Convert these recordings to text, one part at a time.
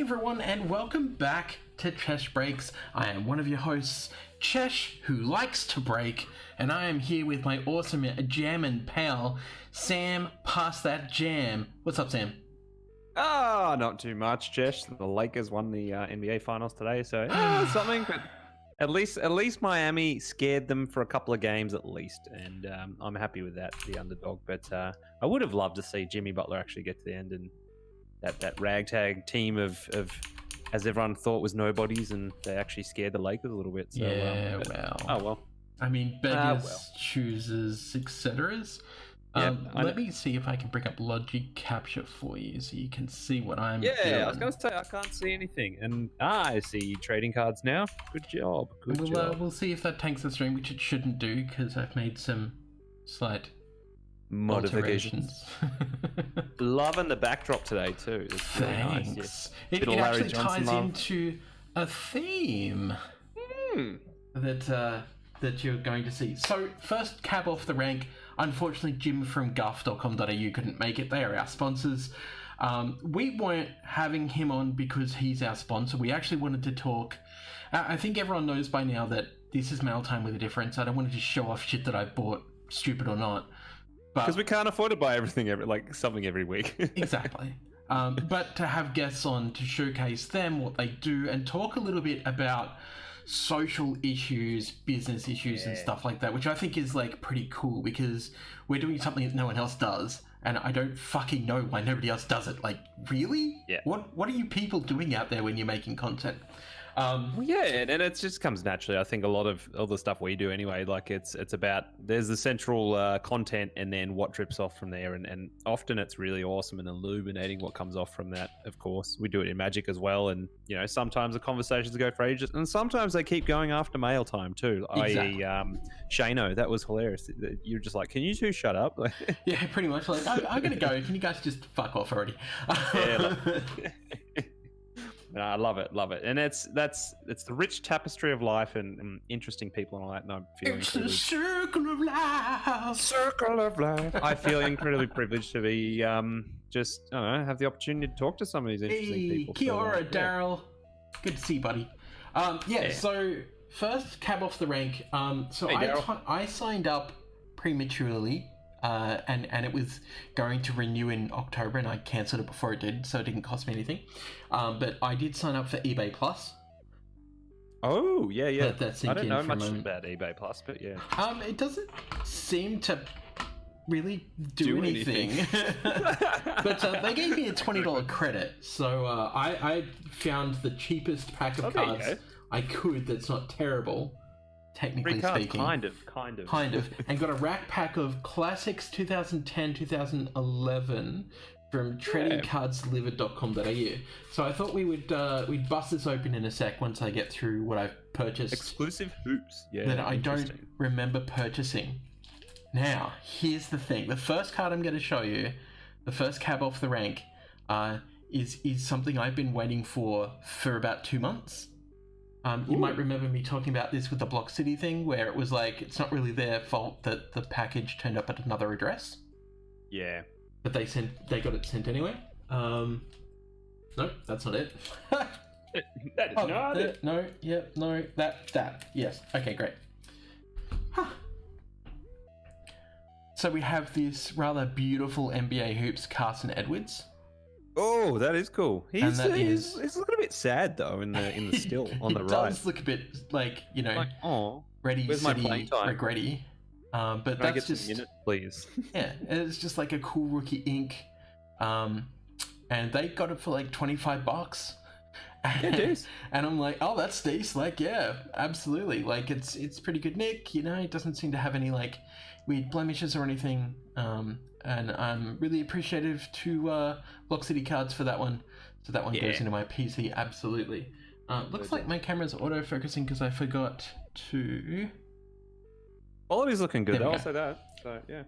everyone, and welcome back to Chesh Breaks. I am one of your hosts, Chesh, who likes to break, and I am here with my awesome jammin' pal, Sam. Pass that jam. What's up, Sam? Not too much, Chesh. The Lakers won the NBA Finals today, so something. But at least Miami scared them for a couple of games at least, and I'm happy with that, the underdog. But I would have loved to see Jimmy Butler actually get to the end and that ragtag team of as everyone thought was nobodies, and they actually scared the Lakers a little bit. So, oh well. I mean, beggars, choosers, etc. Let me see if I can bring up Logic Capture for you so you can see what I'm doing. I was going to say, I can't see anything. And I see trading cards now. Good job. Good job. We'll see if that tanks the stream, which it shouldn't do because I've made some slight modifications. Loving the backdrop today too. It's really Thanks. Nice. It actually ties into a theme that you're going to see. So first, cab off the rank. Unfortunately, Jim from guff.com.au couldn't make it. They are our sponsors. We weren't having him on because he's our sponsor. We actually wanted to talk. I think everyone knows by now that this is Mail Time with a Difference. I don't want to just show off shit that I bought, stupid or not. Because we can't afford to buy everything something every week. Exactly. But to have guests on to showcase them, what they do, and talk a little bit about social issues, business issues, and stuff like that, which I think is like pretty cool because we're doing something that no one else does, and I don't fucking know why nobody else does it. Like, really? Yeah. What are you people doing out there when you're making content? And it just comes naturally. I think a lot of all the stuff we do anyway, like it's about there's the central content and then what drips off from there, and often it's really awesome and illuminating what comes off from that. Of course, we do it in Magic as well, and sometimes the conversations go for ages, and sometimes they keep going after mail time too. Exactly. I.e., Shano, that was hilarious. You're just like, can you two shut up? Yeah, pretty much. Like, I'm gonna go. Can you guys just fuck off already? No, I love it, and it's the rich tapestry of life and interesting people and all that. And I'm feeling it's the circle of life. Circle of life. I feel incredibly privileged to be just have the opportunity to talk to some of these interesting people. Kia ora, Daryl. Good to see you, buddy. So first, cab off the rank. I signed up prematurely. And it was going to renew in October, and I cancelled it before it did, so it didn't cost me anything. But I did sign up for eBay Plus. Oh, yeah. I don't know much about eBay Plus, but yeah. It doesn't seem to really do anything. But they gave me a $20 credit, so I found the cheapest pack of cards I could that's not terrible. Technically speaking, kind of, and got a rack pack of classics 2010-2011 from tradingcardsdelivered.com.au. So I thought we'd bust this open in a sec once I get through what I've purchased. Exclusive hoops, that I don't remember purchasing. Now, here's the thing: the first card I'm going to show you, the first cab off the rank, is something I've been waiting for about 2 months. You might remember me talking about this with the Block City thing, where it was like, it's not really their fault that the package turned up at another address. Yeah. But they got it sent anyway. No, that's not it. That is not it. No, that. Yes. Okay, great. So we have this rather beautiful NBA Hoops Carson Edwards. Oh, that is cool. He's looking a bit sad though in the still on the right. It does look a bit like ready, where's my playing time? Regretty. But Can that's I get just some minutes, please. Yeah, it's just like a cool rookie ink, and they got it for like $25. It is. And I'm like, oh, that's decent. Like, yeah, absolutely. Like, it's pretty good nick. It doesn't seem to have any like weird blemishes or anything. And I'm really appreciative to Block City Cards for that one. So that one goes into my PC, absolutely. Looks like my camera's auto-focusing because I forgot to... Quality's looking good, I'll say that. So, yeah.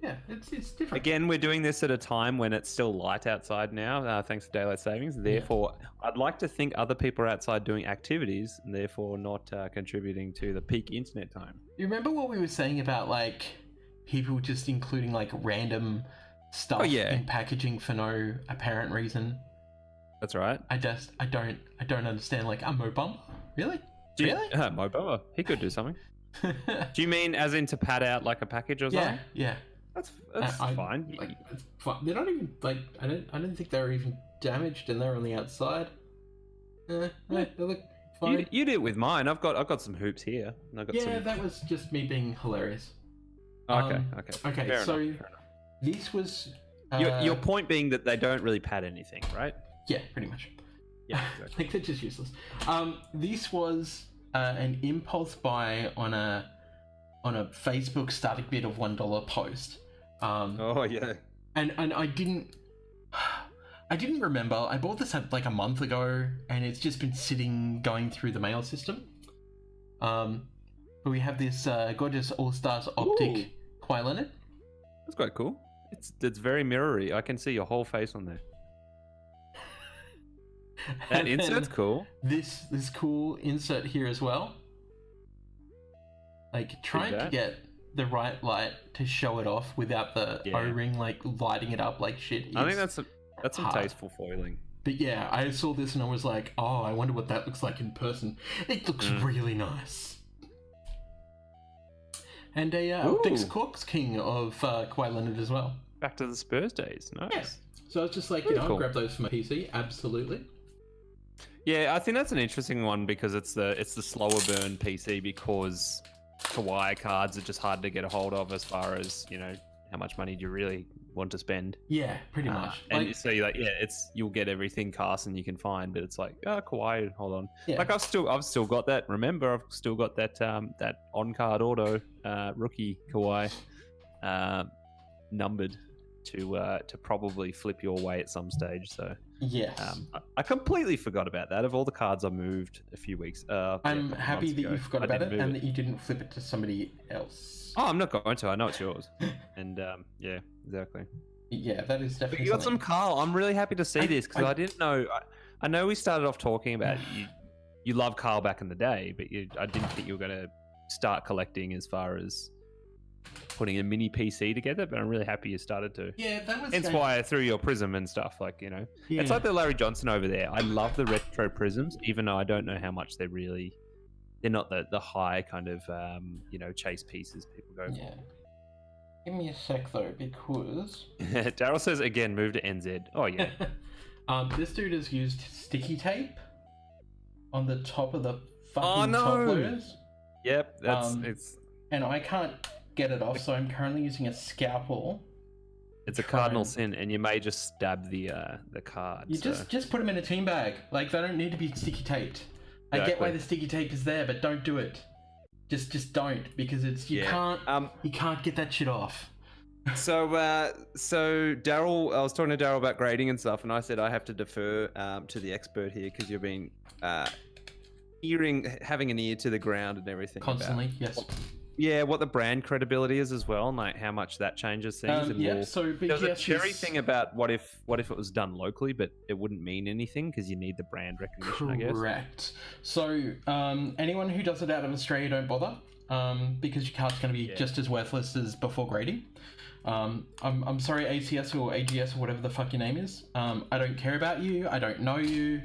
Yeah, it's different. Again, we're doing this at a time when it's still light outside now, thanks to daylight savings. Therefore, I'd like to think other people are outside doing activities and therefore not contributing to the peak internet time. You remember what we were saying about, like, people just including, like, random stuff in packaging for no apparent reason? That's right. I don't understand. Like a mobile, really? Really? Mobile. He could do something. Do you mean as in to pad out like a package or something? Yeah. That's fine. Like, it's fine. They're not even like I don't think they're even damaged, and they're on the outside. They look fine. You did it with mine. I've got some hoops here. And I've got some... that was just me being hilarious. Okay. Okay. So this was your point being that they don't really pad anything, right? Yeah, pretty much. Yeah, exactly. Like they're just useless. This was an impulse buy on a Facebook starting bid of $1 post. Oh yeah. And I didn't remember. I bought this like a month ago, and it's just been sitting going through the mail system. But we have this gorgeous All Stars optic Quailenid. That's quite cool. It's very mirrory. I can see your whole face on there. That insert's cool. This cool insert here as well. Like trying to get the right light to show it off without the O-ring like lighting it up like shit. I think that's some tasteful foiling. But yeah, I saw this and I was like, oh, I wonder what that looks like in person. It looks really nice. And a Optics Corks King of Quailenid as well. Back to the Spurs days. Nice. Yeah. So I was just like, I'll grab those for my PC. Absolutely. Yeah, I think that's an interesting one because it's the slower burn PC because Kawaii cards are just hard to get a hold of as far as, how much money do you really want to spend? Yeah, pretty much. And so you're like, you'll get everything Carson you can find, but it's like, Kawaii, hold on. Yeah. Like I've still got that. Remember, I've still got that that on card auto rookie Kawaii numbered to probably flip your way at some stage. So yes, I completely forgot about that. Of all the cards I moved a few weeks, I'm happy that you forgot about it and that you didn't flip it to somebody else. Oh, I'm not going to. I know it's yours. And yeah, exactly. Yeah, that is definitely. But you got some Carl. I'm really happy to see this because I didn't know. I know we started off talking about you love Carl back in the day, but I didn't think you were going to start collecting as far as putting a mini PC together, but I'm really happy you started to. Yeah, that was. Hence why I threw your prism and stuff. Like it's like the Larry Johnson over there. I love the retro prisms, even though I don't know how much they're not the high kind of chase pieces people go for. Yeah. Give me a sec though, because Daryl says again, move to NZ. Oh yeah. This dude has used sticky tape on the top of the fucking top loaders. Yep, it's. And I can't get it off, so I'm currently using a scalpel. It's a cardinal sin, and you may just stab the card. You just put them in a team bag. Like they don't need to be sticky taped. Exactly. I get why the sticky tape is there, but don't do it. Just don't, because you can't get that shit off. So Daryl, I was talking to Daryl about grading and stuff, and I said I have to defer to the expert here because you've been having an ear to the ground and everything. Constantly, yes. What the brand credibility is as well, and like how much that changes things. So there's a cherry thing about what if it was done locally, but it wouldn't mean anything because you need the brand recognition. I guess. Correct. So anyone who does it out of Australia, don't bother, because your card's going to be just as worthless as before grading. I'm sorry, ACS or AGS or whatever the fuck your name is. I don't care about you. I don't know you.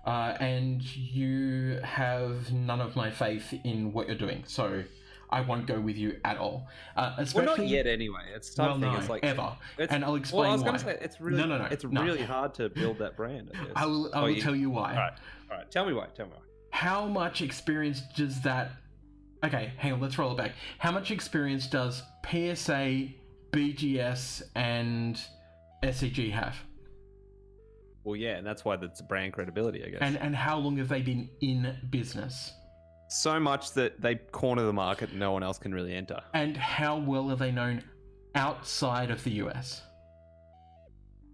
And you have none of my faith in what you're doing. So I won't go with you at all. Especially, well, not yet anyway. It's the type of thing. It's like ever. And I'll explain why. I was going to say it's really It's really hard to build that brand. I guess. I will tell you why. All right. Tell me why. How much experience does that? Okay, hang on. Let's roll it back. How much experience does PSA, BGS, and SCG have? Well, yeah, and that's why that's brand credibility, I guess. And how long have they been in business? So much that they corner the market and no one else can really enter. And how well are they known outside of the US?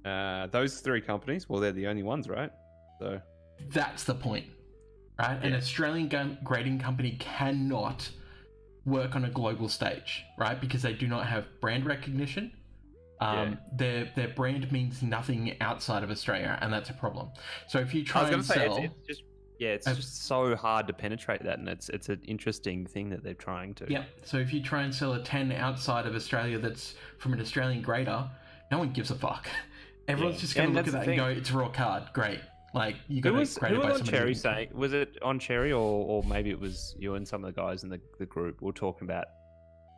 Those three companies, well, they're the only ones, right? So that's the point, right? Yeah. An Australian grading company cannot work on a global stage, right? Because they do not have brand recognition. Their brand means nothing outside of Australia, and that's a problem. So if you try and sell... it's just so hard to penetrate that, and it's an interesting thing that they're trying to. Yeah, so if you try and sell a 10 outside of Australia that's from an Australian grader, no one gives a fuck. Everyone's just going to look at that and go, it's a raw card, great. Like you got to grade it by on somebody. Cherry saying? Was it on Cherry or maybe it was you and some of the guys in the group were talking about?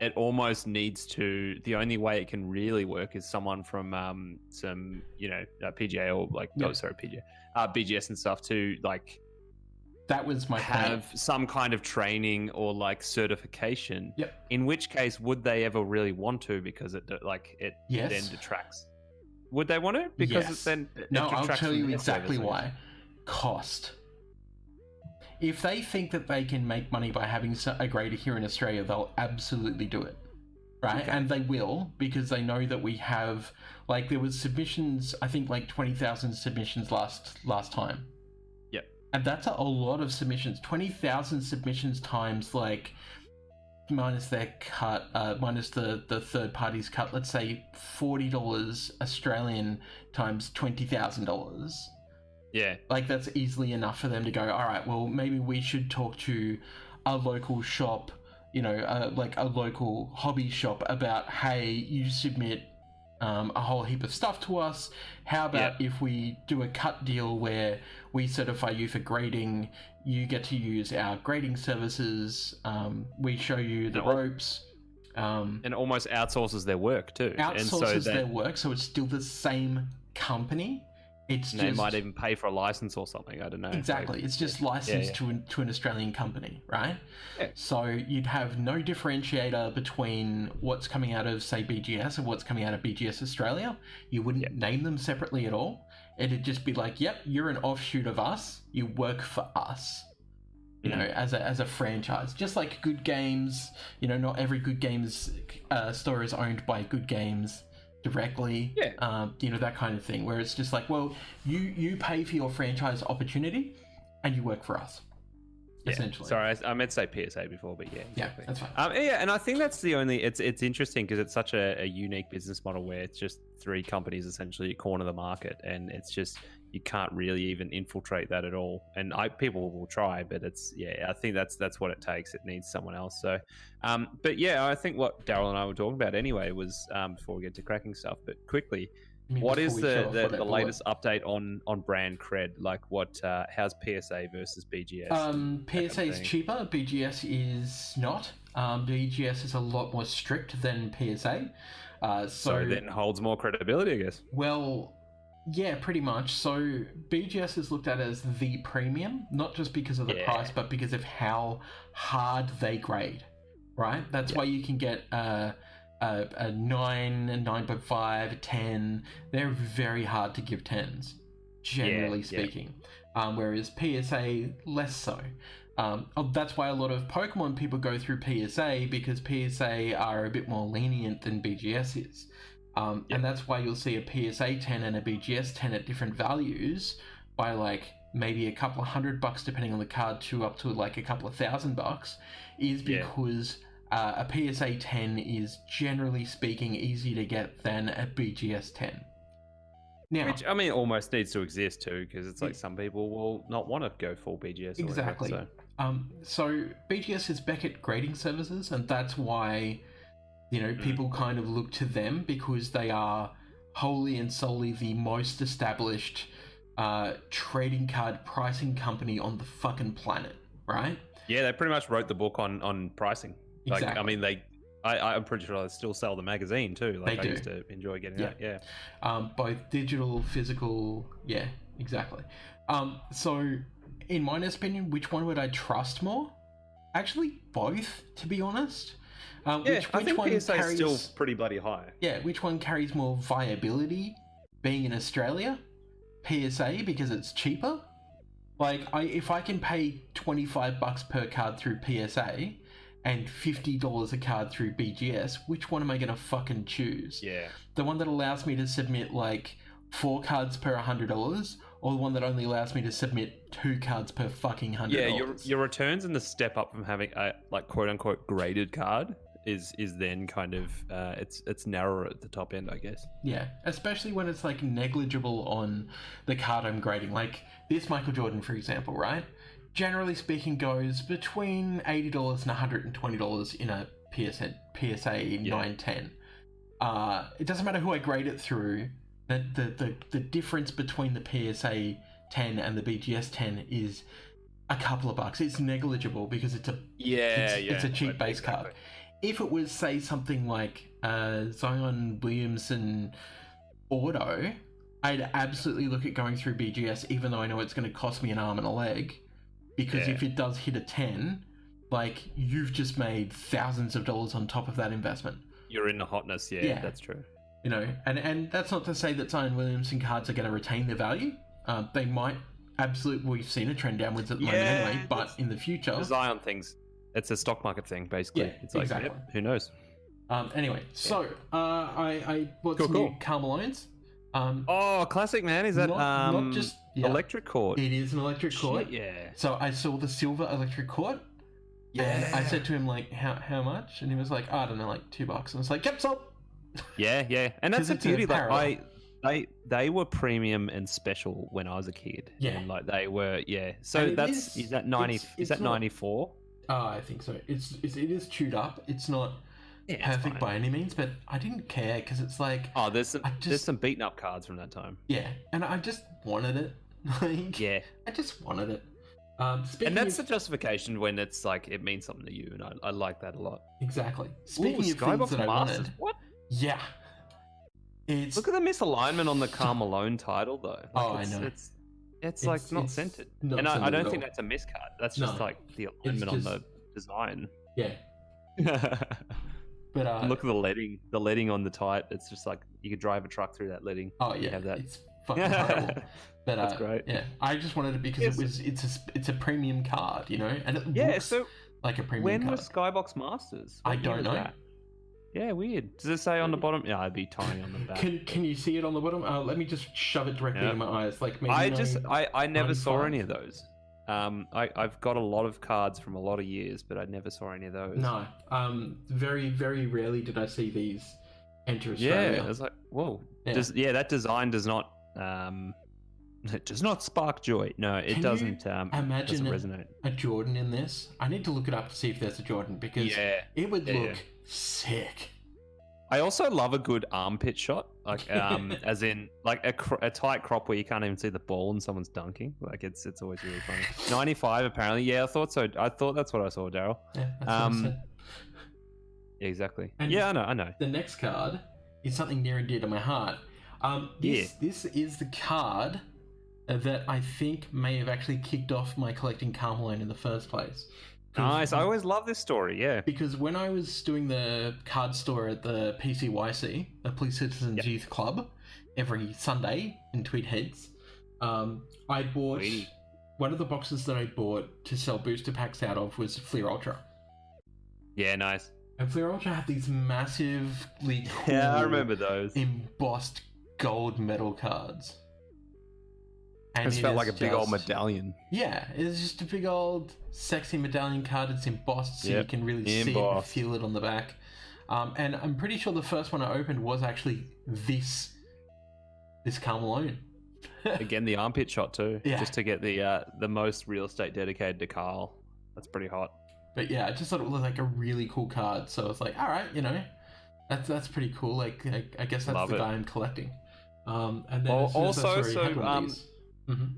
It almost needs to. The only way it can really work is someone from some PGA or like PGA, BGS and stuff to like. That was my have point. Some kind of training or like certification. Yep. In which case, would they ever really want to? Because it then detracts. Would they want to? Because it's then no. I'll tell you exactly why. Cost. If they think that they can make money by having a grader here in Australia, they'll absolutely do it, right? Okay. And they will, because they know that we have, like, there was submissions. I think like 20,000 submissions last time. And that's a lot of submissions. 20,000 submissions times, like, minus their cut, minus the third party's cut, let's say $40 Australian times $20,000. Yeah. Like, that's easily enough for them to go, all right, well, maybe we should talk to a local shop, like a local hobby shop about, hey, you submit a whole heap of stuff to us. How about if we do a cut deal where we certify you for grading, you get to use our grading services, we show you the ropes. And almost outsources their work too. Their work, so it's still the same company. They might even pay for a license or something. I don't know. Exactly. It's just licensed to an Australian company, right? Yeah. So you'd have no differentiator between what's coming out of, say, BGS and what's coming out of BGS Australia. You wouldn't name them separately at all. It'd just be like, yep, you're an offshoot of us. You work for us. As a franchise. Just like Good Games, not every Good Games store is owned by Good Games directly, that kind of thing, where it's just like, well, you pay for your franchise opportunity and you work for us, essentially. Sorry, I meant to say PSA before, but exactly. That's fine. And I think that's the only, it's interesting because it's such a unique business model where it's just three companies essentially corner the market, and it's just, you can't really even infiltrate that at all. And people will try, but I think that's what it takes. It needs someone else. So, I think what Daryl and I were talking about anyway was, before we get to cracking stuff, but quickly, what is the latest update on brand cred? Like how's PSA versus BGS? PSA is cheaper. BGS is not. BGS is a lot more strict than PSA. So then holds more credibility, I guess. Well, yeah, pretty much. So BGS is looked at as the premium, not just because of the price, but because of how hard they grade, right? That's why you can get a 9, a 9.5, a 10. They're very hard to give 10s, generally speaking. Whereas PSA, less so. That's why a lot of Pokemon people go through PSA, because PSA are a bit more lenient than BGS is. And that's why you'll see a PSA 10 and a BGS 10 at different values by like maybe a couple of $100 depending on the card to up to like a couple of $1,000 is because a PSA 10 is generally speaking easier to get than a BGS 10. Now, which I mean almost needs to exist too, because it's like some people will not want to go full BGS. Exactly. So BGS is Beckett Grading Services, and that's why people kind of look to them, because they are wholly and solely the most established trading card pricing company on the fucking planet, right? Yeah, they pretty much wrote the book on pricing. Like, exactly. I mean, I'm pretty sure they still sell the magazine too. Like, I used to enjoy getting it. Yeah. Both digital, physical. Yeah, exactly. So, in my opinion, which one would I trust more? Actually, both, to be honest. I think one PSA is still pretty bloody high. Yeah, which one carries more viability being in Australia? PSA, because it's cheaper. Like, if I can pay $25 per card through PSA and $50 a card through BGS, which one am I going to fucking choose? Yeah. The one that allows me to submit like 4 cards per $100, or the one that only allows me to submit 2 cards per fucking $100? Yeah, your returns and the step up from having a like quote unquote graded card is then kind of it's narrower at the top end, I guess. Yeah, especially when it's like negligible on the card I'm grading. Like this Michael Jordan, for example, right? Generally speaking, goes between $80 and $120 in a PSA 910. It doesn't matter who I grade it through. The difference between the PSA 10 and the BGS 10 is a couple of bucks. It's negligible because it's a cheap base card. If it was, say, something like Zion Williamson Auto, I'd absolutely look at going through BGS, even though I know it's going to cost me an arm and a leg, because if it does hit a 10, like, you've just made thousands of dollars on top of that investment. You're in the hotness, yeah. That's true. You know, and that's not to say that Zion Williamson cards are going to retain their value. They might absolutely. We've seen a trend downwards at the moment anyway, but in the future, the Zion things, it's a stock market thing basically. Yeah, it's like, exactly. Who knows? Anyway, so I bought some new Carmelones. Classic, man. Is that not just electric cord? It is an electric cord. Yeah. So I saw the silver electric cord. Yeah. And I said to him, like, how much? And he was like, I don't know, like $2. And I was like, yep, sold. Yeah. And that's the beauty. Like, they were premium and special when I was a kid. Yeah. And like they were, So is that 90? Is that 94? I think so. It is chewed up. It's not perfect by any means, but I didn't care because it's like there's some beaten up cards from that time. Yeah, and I just wanted it. I just wanted it. And that's the justification when it's like it means something to you, and I like that a lot. Exactly. Speaking of things that I wanted, what? Yeah. Look at the misalignment on the Carmelone title, though. I know. It's like not centered, and I don't think that's a miscard. That's just like the alignment on the design. Yeah. But look at the leading. The leading on the tight. It's just like you could drive a truck through that leading. Oh yeah, have that. it's fucking horrible. But that's great. Yeah, I just wanted it because it's a premium card, you know, and it looks like a premium when card. was Skybox Masters? I don't know. Yeah, weird. Does it say on the bottom? Yeah, it'd be tiny on the back. Can you see it on the bottom? Let me just shove it directly in my eyes. Like maybe I never saw any of those. I've got a lot of cards from a lot of years, but I never saw any of those. No. Very, very rarely did I see these enter Australia. Yeah, I was like, whoa. Yeah. That design does not it does not spark joy. No, it doesn't. Imagine doesn't resonate. A Jordan in this. I need to look it up to see if there's a Jordan because it would look sick. I also love a good armpit shot, like as in like a tight crop where you can't even see the ball and someone's dunking. Like it's always really funny. 95 apparently. Yeah, I thought so. I thought that's what I saw, Daryl. Yeah, that's what I said. Exactly. And I know. The next card is something near and dear to my heart. This is the card that I think may have actually kicked off my collecting Carmelone in the first place. Nice. I always love this story, yeah. Because when I was doing the card store at the PCYC, the Police Citizens Youth Club, every Sunday in Tweed Heads, I bought... One of the boxes that I bought to sell booster packs out of was Fleer Ultra. Yeah, nice. And Fleer Ultra had these massively cool... Yeah, I remember those. ...embossed gold metal cards. And it felt like a big old medallion. Yeah, it's just a big old sexy medallion card. It's embossed, so you can really see it and feel it on the back. And I'm pretty sure the first one I opened was actually this Carmelone. Again, the armpit shot too, just to get the most real estate dedicated to Carl. That's pretty hot. But yeah, I just thought it was like a really cool card. So I was like, all right, you know, that's pretty cool. Like, I guess that's the guy I'm collecting. And then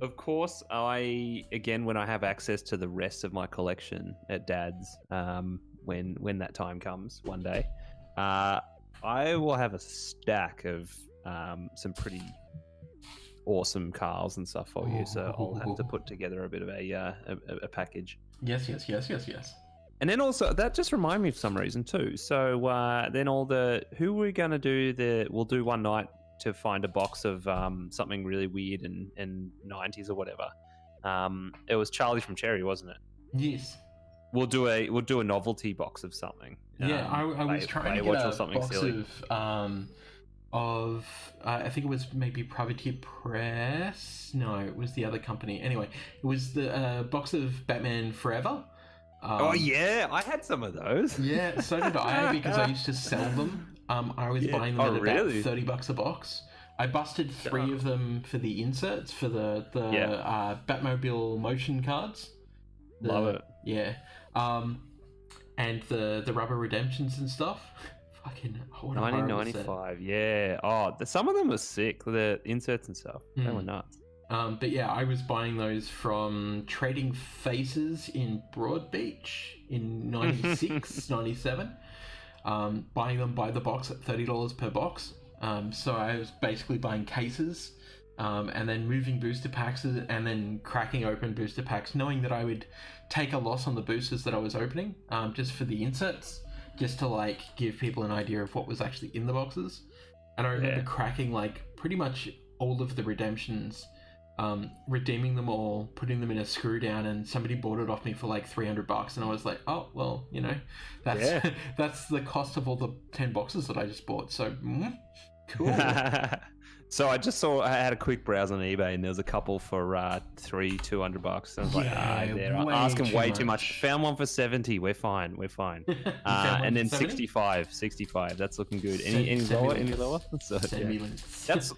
of course, when I have access to the rest of my collection at Dad's, when that time comes one day, I will have a stack of some pretty awesome Carls and stuff for you. So I'll have to put together a bit of a package. Yes. And then also that just reminded me for some reason too. So then who we're gonna do we'll do one night to find a box of something really weird and 90s or whatever. It was Charlie from Cherry, wasn't it? Yes. We'll do a novelty box of something. Yeah, I was trying to get a box silly. of I think it was maybe Privateer Press. No, it was the other company. Anyway, it was the box of Batman Forever. Oh yeah, I had some of those. Yeah, so did I because I used to sell them. I was buying them at about $30 a box. I busted 3 of them for the inserts for the Batmobile motion cards. Love it. Yeah. And the rubber redemptions and stuff. Fucking 1995. Yeah. Oh, some of them were sick. The inserts and stuff. They were nuts. But yeah, I was buying those from Trading Faces in Broadbeach in 96, 97. Buying them by the box at $30 per box. So I was basically buying cases and then moving booster packs and then cracking open booster packs, knowing that I would take a loss on the boosters that I was opening just for the inserts, just to like give people an idea of what was actually in the boxes. And I remember cracking like pretty much all of the redemptions, redeeming them all, putting them in a screw down, and somebody bought it off me for like $300, and I was like, oh well, you know, that's that's the cost of all the 10 boxes that I just bought. So cool. So I just saw, I had a quick browse on eBay, and there was a couple for $200. I was like, they're asking way too much. Found one for 70. We're fine. And then 65. That's looking good. Any lower? Any lower? So,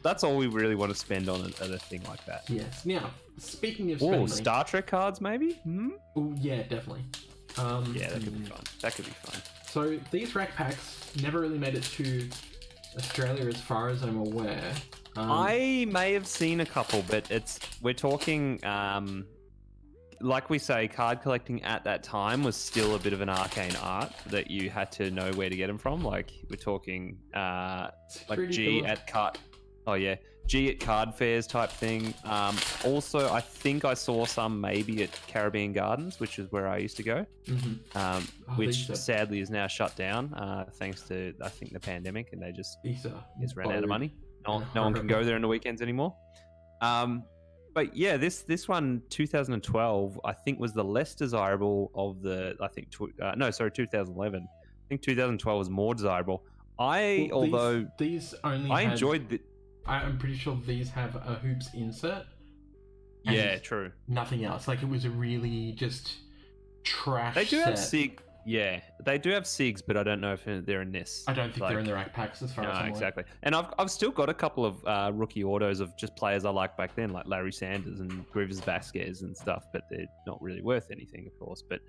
that's all we really want to spend on a thing like that. Yes. Now, speaking of spending money, Star Trek cards, maybe. Oh yeah, definitely. Yeah, that could be fun. So these rack packs never really made it to Australia, as far as I'm aware. I may have seen a couple, but we're talking, like we say, card collecting at that time was still a bit of an arcane art that you had to know where to get them from. Like we're talking, like G at card fairs type thing. Also, I think I saw some maybe at Caribbean Gardens, which is where I used to go, which sadly is now shut down thanks to, I think, the pandemic, and they just ran out of money. No one can go there on the weekends anymore. But yeah, this one, 2012, I think was the less desirable of the, 2011. I think 2012 was more desirable. These only enjoyed the... I'm pretty sure these have a hoops insert. Yeah, true. Nothing else. Like, it was a really just trash They do set. have SIG. Yeah, they do have SIGs, but I don't know if they're in this. I don't think they're in the rack packs as far as I'm aware. Exactly. And I've still got a couple of rookie autos of just players I liked back then, like Larry Sanders and Rivers Vasquez and stuff, but they're not really worth anything, of course. But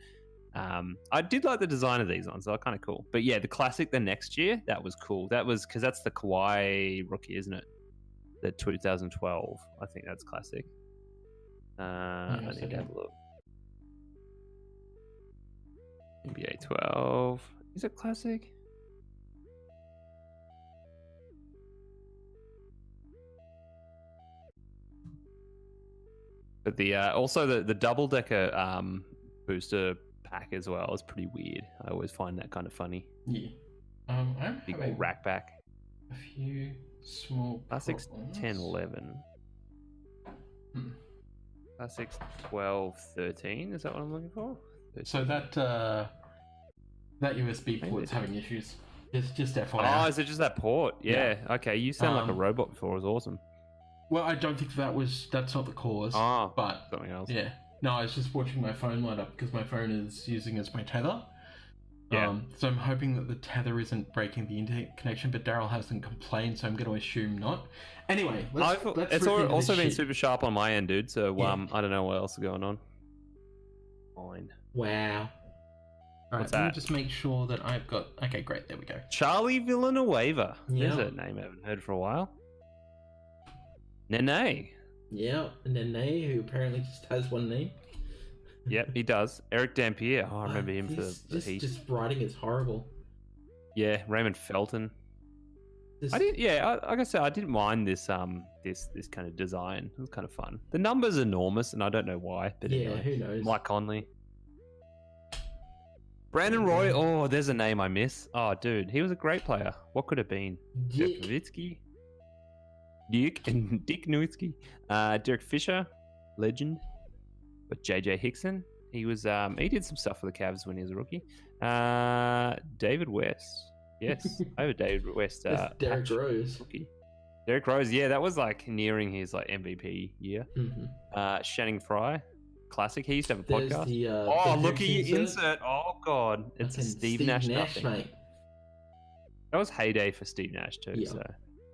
I did like the design of these ones. They're kind of cool. But yeah, the Classic the next year, that was cool. That was because that's the Kawhi rookie, isn't it? The 2012. I think that's Classic. I need to have a look. NBA 12. Is it Classic? But the also the double decker booster pack as well is pretty weird. I always find that kind of funny. Yeah. I'm big old rack pack. A few small Classics 10, 11. Classics 12, 13. Is that what I'm looking for? 13. So that USB port's having issues. Just FYI. Oh, is it just that port? Yeah. Okay. You sound like a robot before. It was awesome. Well, I don't think that's not the cause. Oh, but something else. Yeah. No, I was just watching my phone light up because my phone is using as my tether. Yeah. So I'm hoping that the tether isn't breaking the internet connection, but Daryl hasn't complained, so I'm going to assume not. Anyway, it's also been super sharp on my end, dude. So I don't know what else is going on. Fine. Wow. All right, let me just make sure that I've got... Okay, great. There we go. Charlie Villanueva. There's a name I haven't heard for a while. Nene. Yeah, Nene, who apparently just has one name. Yep, he does. Eric Dampier. Oh, I remember him for the Heat. Just writing is horrible. Yeah, Raymond Felton. Like I said, I didn't mind this this kind of design. It was kind of fun. The number's enormous, and I don't know why. But yeah, who knows? Mike Conley. Brandon Roy. Oh, there's a name I miss. Oh, dude, he was a great player. What could it have been? Dirk Nowitzki. Dick Nowitzki. Derek Fisher, legend. But JJ Hickson, he was he did some stuff for the Cavs when he was a rookie. David West. Yes, over David West. Derrick Rose. Rookie. Derrick Rose, yeah, that was like nearing his like MVP year. Shannon Fry, classic. He used to have a podcast. The looky insert. Oh god, it's a Steve Nash nothing. Mate. That was heyday for Steve Nash too. Yeah. So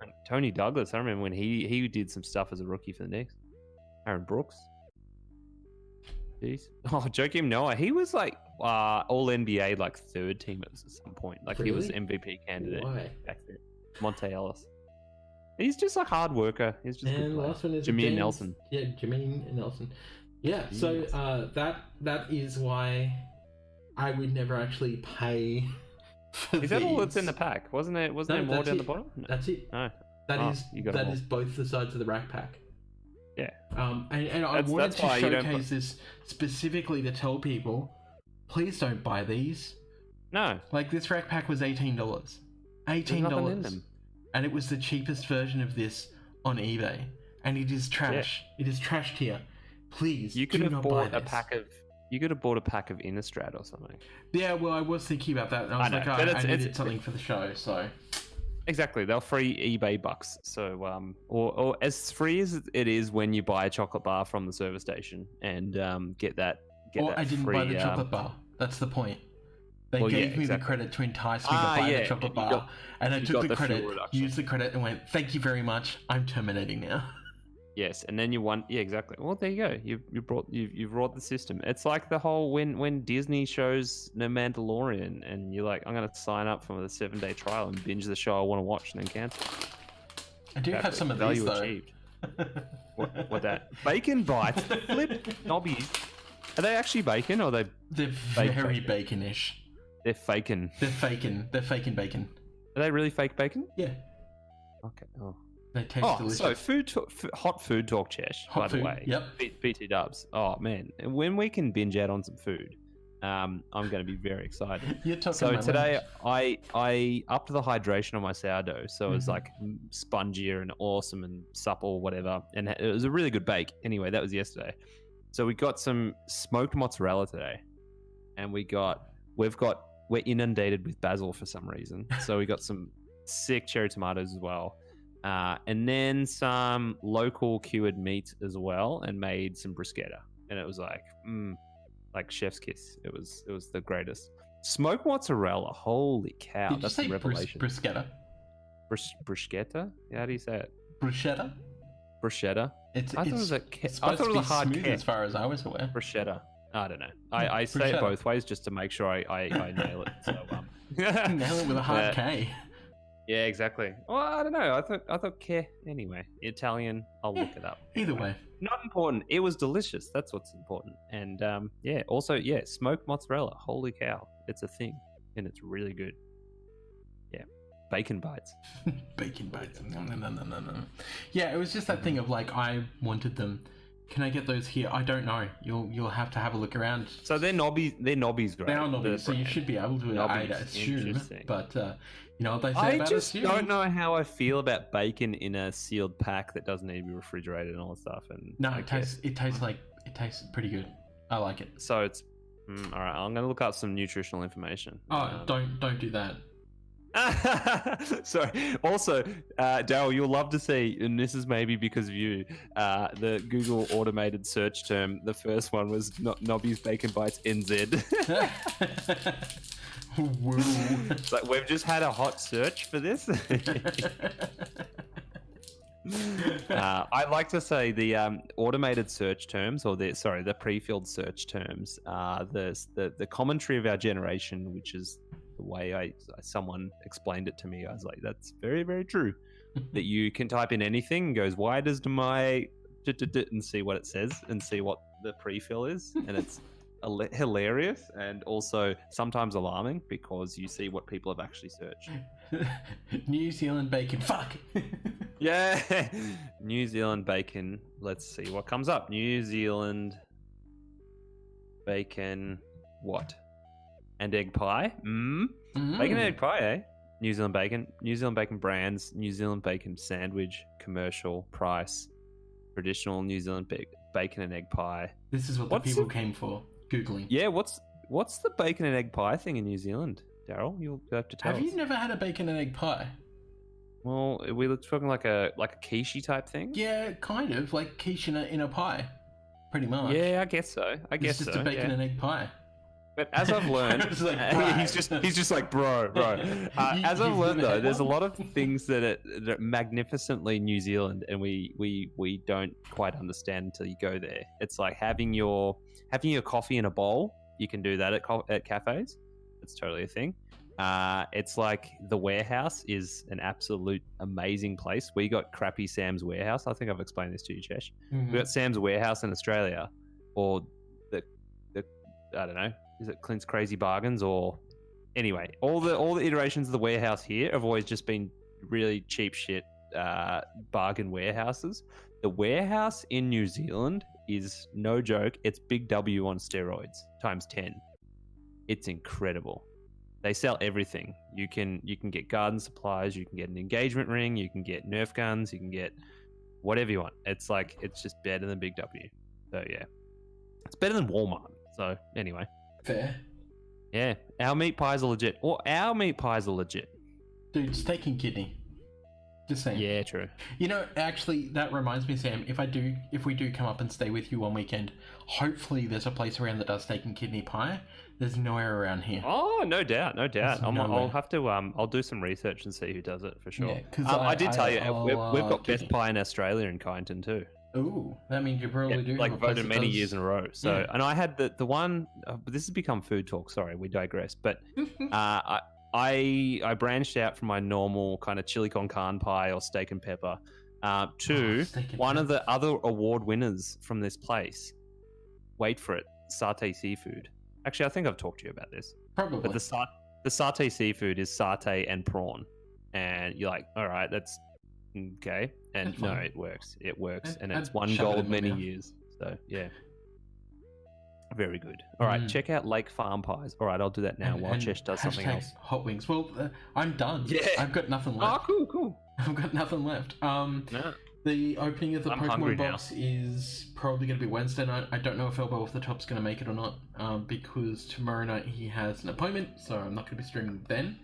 and Tony Douglas, I remember when he did some stuff as a rookie for the Knicks. Aaron Brooks. Jeez. Oh, Joakim Noah. He was like all NBA like third team at some point. Like really? He was MVP candidate back then. Monte Ellis. He's just a hard worker. He's just a And good the player. last one is Jameer James Nelson. Yeah, Jermaine Nelson. Yeah, so that is why I would never actually pay for Is that all that's these. in the pack? Wasn't there more that's down it. the bottom? No. That's it. No. You got That them all. is both the sides of the rack pack. Yeah. And I wanted that's to why you don't showcase this specifically to tell people, please don't buy these. No. Like, this rack pack was $18. There's nothing in them. And it was the cheapest version of this on eBay. And it is trash. It is trashed here. Please, You could do have not bought buy a this. pack of. You could have bought a pack of Innistrad or something. Yeah, well, I was thinking about that. And I was I know, like, but I needed it's- something for the show, so... Exactly, they're free eBay bucks. So, or as free as it is when you buy a chocolate bar from the service station and get that. Or I didn't free, buy the chocolate bar. That's the point. They Well, gave yeah, me exactly. the credit to entice me to buy the chocolate bar, and I you took got the the fuel credit, reduction. used the credit, and went, "Thank you very much. I'm terminating now." Yes, and then you won. Yeah, exactly. Well, there you go. You've wrought the system. It's like the whole when Disney shows The Mandalorian, and you're like, I'm going to sign up for the 7-day trial and binge the show I want to watch, and then cancel. I do have some of Value these though. achieved. What that? Bacon bites, flip knobbies. Are they actually bacon or are they? They're Fake very bacon. baconish. They're faking. They're faking. They're faking bacon. Are they really fake bacon? Yeah, Okay. Oh. they taste delicious. So hot food talk, Chesh. Hot by food, the way. yep. BT Dubs. Oh man, when we can binge out on some food, I'm going to be very excited. You're talking So my today language. I upped the hydration on my sourdough, so it was Mhm. like spongier and awesome and supple, whatever, and it was a really good bake. Anyway, that was yesterday. So we got some smoked mozzarella today, and we're inundated with basil for some reason. So we got some sick cherry tomatoes as well, and then some local cured meat as well, and made some bruschetta, and it was like chef's kiss. It was the greatest. Smoked mozzarella, holy cow! Did you That's say a revelation. bruschetta? Bruschetta? Yeah, how do you say it? Bruschetta? Bruschetta. It's I thought it was it's I supposed thought to it be was a hard smooth K. as far as I was aware. Bruschetta. I don't know. I say it Bruschetta. both ways just to make sure I nail it. So Nail it with a hard Yeah. K. Yeah, exactly. Well, I don't know. I thought K. Anyway, Italian. I'll look it up. Either way. Not important. It was delicious. That's what's important. And yeah, also smoked mozzarella. Holy cow, it's a thing, and it's really good. Yeah, bacon bites. Bacon bites. No. Yeah, it was just that thing of like, I wanted them. Can I get those here? I don't know. You'll have to have a look around. So they're knobbies. They're knobbies, right? They are knobbies, The so you brand. should be able to. I Knobbies, assume, interesting. but you know what they say I about just assume. don't know how I feel about bacon in a sealed pack that doesn't need to be refrigerated and all that stuff. And No, I it tastes pretty good. I like it. So it's all right. I'm gonna look up some nutritional information. Oh, don't do that. Sorry. Also, Daryl, you'll love to see, and this is maybe because of you, the Google automated search term. The first one was Nobby's Bacon Bites NZ. Woo. It's like we've just had a hot search for this. I like to say the automated search terms, or the pre-filled search terms, are the commentary of our generation, which is the way someone explained it to me. I was like, that's very, very true. That you can type in anything and goes, why does my and see what it says and see what the pre-fill is, and it's hilarious and also sometimes alarming because you see what people have actually searched. New Zealand bacon. Fuck. Yeah, New Zealand bacon. Let's see what comes up. New Zealand bacon. What? And egg pie. Bacon and egg pie, eh? New Zealand bacon brands, New Zealand bacon sandwich, commercial, price, traditional New Zealand bacon and egg pie. This is what the people came for. Googling. Yeah, what's the bacon and egg pie thing in New Zealand, Daryl? You'll have to tell us. Have you never had a bacon and egg pie? Well, we were talking like a quiche type thing. Yeah, kind of like quiche in a pie, pretty much. Yeah, I guess so. It's just a bacon and egg pie. But as I've learned, It's like, he's just like bro. As I've learned though, there's a lot of things that are magnificently New Zealand, and we don't quite understand until you go there. It's like having your coffee in a bowl. You can do that at cafes. It's totally a thing. It's like the warehouse is an absolute amazing place. We got crappy Sam's Warehouse. I think I've explained this to you, Chesh. We got Sam's Warehouse in Australia, or the I don't know, is it Clint's Crazy Bargains, or anyway, all the iterations of the warehouse here have always just been really cheap shit bargain warehouses. The warehouse in New Zealand is no joke. It's Big W on steroids times 10. It's incredible. They sell everything. You can get garden supplies, you can get an engagement ring, you can get Nerf guns, you can get whatever you want. It's just better than Big W. So yeah, it's better than Walmart. So anyway, fair. Yeah, our meat pies are legit. Or our meat pies are legit. Dude, steak and kidney. Just saying. Yeah, true. You know, actually, that reminds me, Sam. If we do come up and stay with you one weekend, hopefully there's a place around that does steak and kidney pie. There's nowhere around here. Oh, no doubt. I'll have to. I'll do some research and see who does it for sure. Yeah, because I did tell you we've got best pie in Australia in Kyneton too. Ooh, that means you probably do. Like voted many years in a row. So, yeah. And I had the one. This has become food talk. Sorry, we digress. But I branched out from my normal kind of chili con carne pie or steak and pepper to one of the other award winners from this place. Wait for it, satay seafood. Actually, I think I've talked to you about this. Probably. But the satay seafood is satay and prawn, and you're like, all right, that's okay. And no, it works. It works, and it's won gold many years. So yeah. Very good. All right, check out Lake Farm Pies. All right, I'll do that now while Chesh does something else. Hot wings. Well, I'm done. Yeah. I've got nothing left. Oh, cool. I've got nothing left. No. The opening of the Pokemon box is probably going to be Wednesday night. I don't know if Elbow Off the Top's going to make it or not, because tomorrow night he has an appointment, so I'm not going to be streaming then.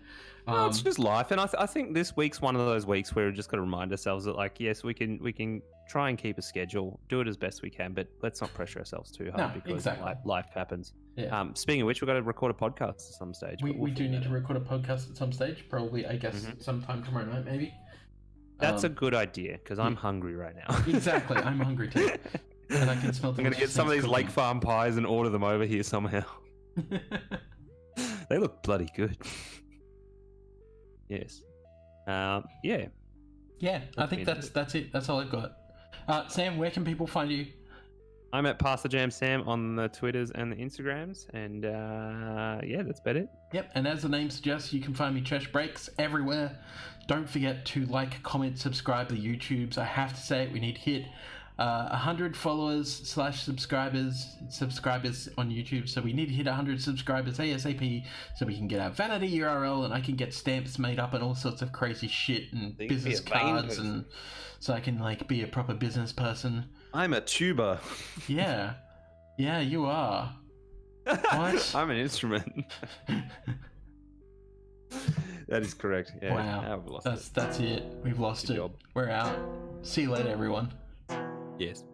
It's just life, and I think this week's one of those weeks where we've just got to remind ourselves that, like, yes, we can try and keep a schedule, do it as best we can, but let's not pressure ourselves too hard because life happens. Yeah. Speaking of which, we've got to record a podcast at some stage. We do need to record a podcast at some stage, probably, I guess, sometime tomorrow night, maybe. That's a good idea, because I'm hungry right now. Exactly, I'm hungry too. And I can smell I'm going to get some of these Lake Farm pies and order them over here somehow. They look bloody good. Yes. Yeah. Yeah, I think that's it. That's all I've got. Sam, where can people find you? I'm at Pastor Jam Sam on the Twitters and the Instagrams, and yeah, that's about it. Yep, and as the name suggests, you can find me Chesh Breaks everywhere. Don't forget to like, comment, subscribe to the YouTubes. I have to say it, we need to hit 100 followers / subscribers on YouTube, so we need to hit 100 subscribers ASAP so we can get our vanity URL and I can get stamps made up and all sorts of crazy shit and business cards, and so I can like be a proper business person. I'm a tuba. Yeah, you are. What? I'm an instrument. That is correct. Yeah. Wow, that's it. We've lost it. We're out. See you later, everyone. Yes.